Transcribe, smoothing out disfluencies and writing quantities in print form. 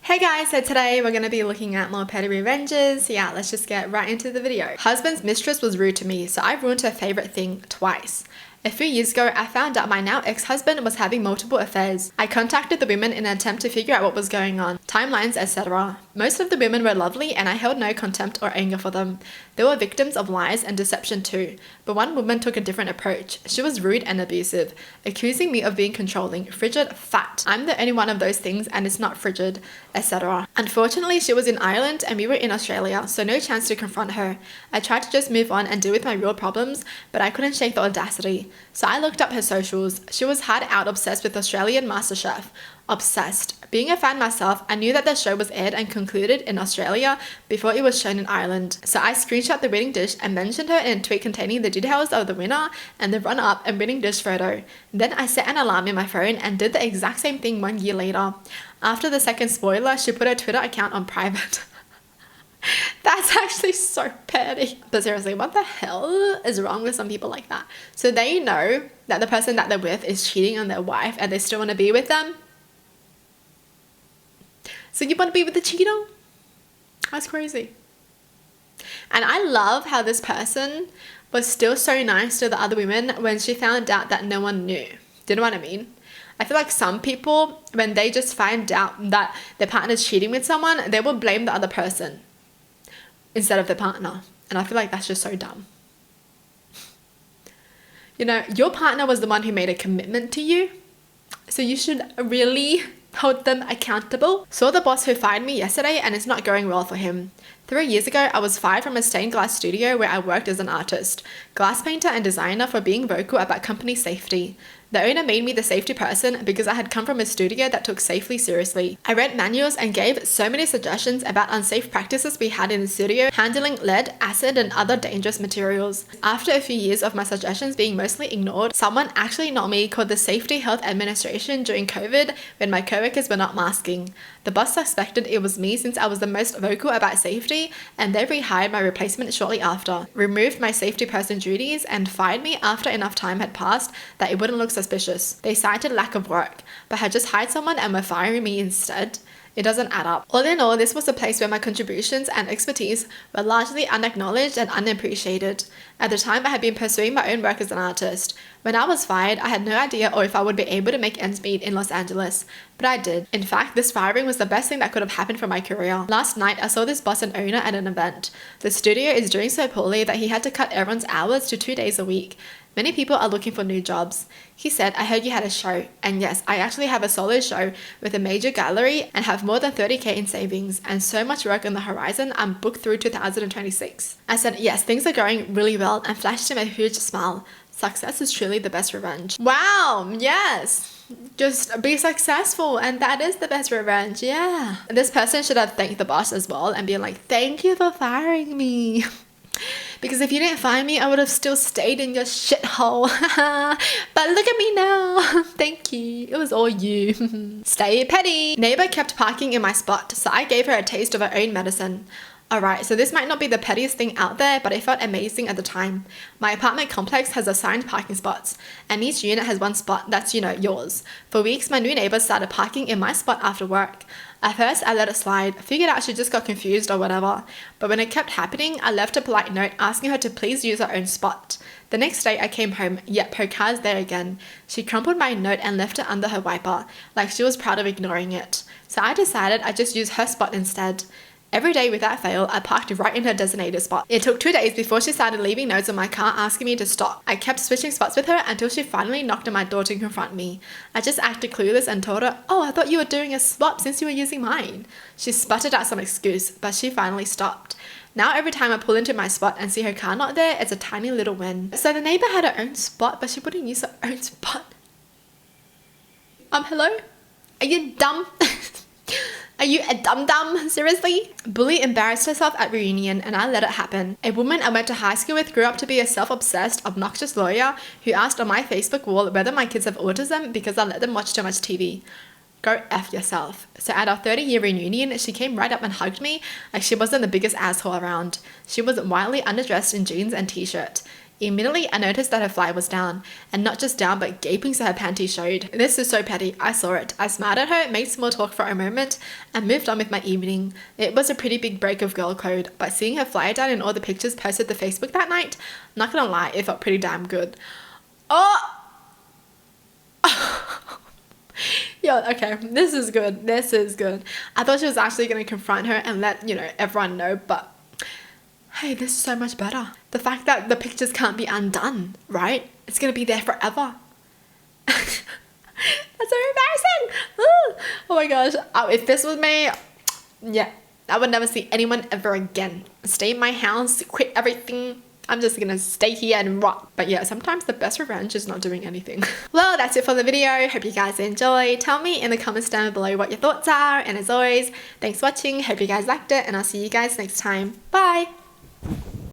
Hey guys, so today we're going to be looking at more petty revenges. Yeah, let's just get right into the video. Husband's mistress was rude to me, so I ruined her favorite thing twice. A few years ago, I found out my now ex-husband was having multiple affairs. I contacted the women in an attempt to figure out what was going on, timelines, etc. Most of the women were lovely and I held no contempt or anger for them. They were victims of lies and deception too, but one woman took a different approach. She was rude and abusive, accusing me of being controlling, frigid, fat. I'm the only one of those things and it's not frigid, etc. Unfortunately, she was in Ireland and we were in Australia, so no chance to confront her. I tried to just move on and deal with my real problems, but I couldn't shake the audacity. So I looked up her socials. She was hard out obsessed with Australian MasterChef. Obsessed. Being a fan myself, I knew that the show was aired and concluded in Australia before it was shown in Ireland. So I screenshot the winning dish and mentioned her in a tweet containing the details of the winner and the run-up and winning dish photo. Then I set an alarm in my phone and did the exact same thing 1 year later. After the second spoiler, she put her Twitter account on private. That's actually so petty. But seriously, what the hell is wrong with some people like that? So they know that the person that they're with is cheating on their wife and they still want to be with them. So you want to be with the cheater? That's crazy. And I love how this person was still so nice to the other women when she found out that no one knew. Do you know what I mean? I feel like some people, when they just find out that their partner's cheating with someone, they will blame the other person instead of their partner. And I feel like that's just so dumb. You know, your partner was the one who made a commitment to you, so you should really hold them accountable. Saw the boss who fired me yesterday and it's not going well for him. 3 years ago, I was fired from a stained glass studio where I worked as an artist, glass painter and designer for being vocal about company safety. The owner made me the safety person because I had come from a studio that took safety seriously. I read manuals and gave so many suggestions about unsafe practices we had in the studio, handling lead, acid, and other dangerous materials. After a few years of my suggestions being mostly ignored, someone actually not me called the Safety Health Administration during COVID when my coworkers were not masking. The boss suspected it was me since I was the most vocal about safety, and they rehired my replacement shortly after, removed my safety person duties, and fired me after enough time had passed that it wouldn't look suspicious. They cited lack of work, but had just hired someone and were firing me instead. It doesn't add up. All in all, this was a place where my contributions and expertise were largely unacknowledged and unappreciated. At the time, I had been pursuing my own work as an artist. When I was fired, I had no idea or if I would be able to make ends meet in Los Angeles, but I did. In fact, this firing was the best thing that could have happened for my career. Last night, I saw this boss and owner at an event. The studio is doing so poorly that he had to cut everyone's hours to 2 days a week. Many people are looking for new jobs. He said, I heard you had a show. And yes, I actually have a solo show with a major gallery and have more than 30k in savings and so much work on the horizon. I'm booked through 2026. I said, yes, things are going really well and flashed him a huge smile. Success is truly the best revenge. Wow, yes. Just be successful and that is the best revenge, yeah. This person should have thanked the boss as well and been like, thank you for firing me. Because if you didn't fire me, I would have still stayed in your shithole. But look at me now. Thank you. It was all you. Stay petty. Neighbor kept parking in my spot, so I gave her a taste of her own medicine. Alright, so this might not be the pettiest thing out there, but it felt amazing at the time. My apartment complex has assigned parking spots, and each unit has one spot that's, yours. For weeks, my new neighbor started parking in my spot after work. At first, I let it slide, figured out she just got confused or whatever, but when it kept happening, I left a polite note asking her to please use her own spot. The next day, I came home, yep, her car's there again. She crumpled my note and left it under her wiper, like she was proud of ignoring it. So I decided I'd just use her spot instead. Every day without fail, I parked right in her designated spot. It took 2 days before she started leaving notes on my car asking me to stop. I kept switching spots with her until she finally knocked on my door to confront me. I just acted clueless and told her, oh, I thought you were doing a swap since you were using mine. She sputtered out some excuse, but she finally stopped. Now every time I pull into my spot and see her car not there, it's a tiny little win. So the neighbor had her own spot, but she wouldn't use her own spot. Hello? Are you dumb? Are you a dum-dum? Seriously? Bully embarrassed herself at reunion and I let it happen. A woman I went to high school with grew up to be a self-obsessed, obnoxious lawyer who asked on my Facebook wall whether my kids have autism because I let them watch too much TV. Go F yourself. So at our 30-year reunion, she came right up and hugged me like she wasn't the biggest asshole around. She was wildly underdressed in jeans and t-shirt. Immediately, I noticed that her fly was down, and not just down, but gaping so her panties showed. This is so petty. I saw it. I smiled at her, made small talk for a moment, and moved on with my evening. It was a pretty big break of girl code, but seeing her fly down in all the pictures posted to Facebook that night, I'm not gonna lie, it felt pretty damn good. Oh! Yo, okay, this is good. This is good. I thought she was actually gonna confront her and let, everyone know, but hey, this is so much better. The fact that the pictures can't be undone, right? It's gonna be there forever. That's so embarrassing. Oh my gosh. If this was me, yeah, I would never see anyone ever again. Stay in my house, quit everything. I'm just gonna stay here and rot. But yeah, sometimes the best revenge is not doing anything. Well, that's it for the video. Hope you guys enjoyed. Tell me in the comments down below what your thoughts are. And as always, thanks for watching. Hope you guys liked it, and I'll see you guys next time. Bye.